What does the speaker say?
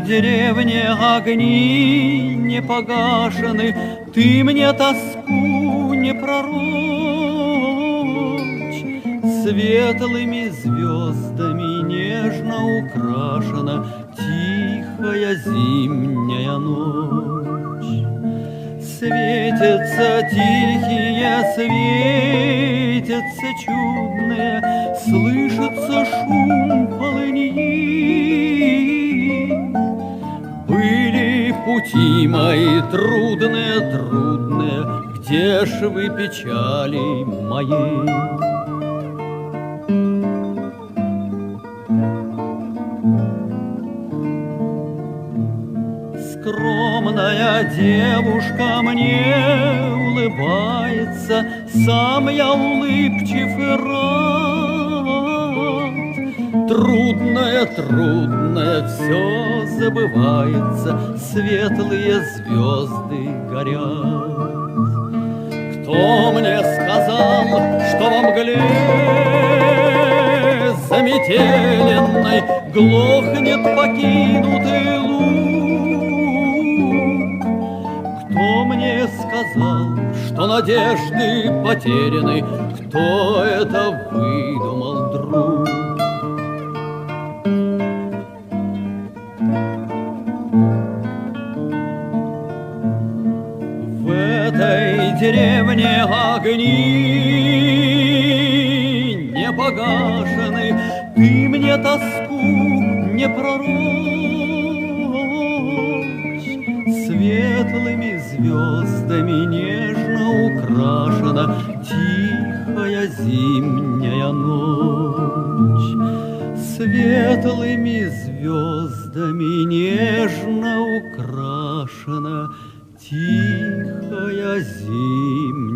деревне огни не погашены, ты мне тоску не пророчь. Светлыми звездами нежно украшена тихая зимняя ночь. Светятся тихие, светятся чудные, слышится шум полыньи. Были пути мои трудные, трудные, где ж вы печали мои? Скромная девушка мне улыбается, сам я улыбчив и рад. Трудное, трудное все забывается, светлые звезды горят. Кто мне сказал, что во мгле заметеленной глохнет покинутый луг? Кто мне сказал, что надежды потеряны? Кто это выдумал, друг? В этой деревне огни не погашены, ты мне тоску не пророчь. Светлыми звездами нежно украшена тихая зимняя ночь. Светлыми звездами нежно украшена тихая зимняя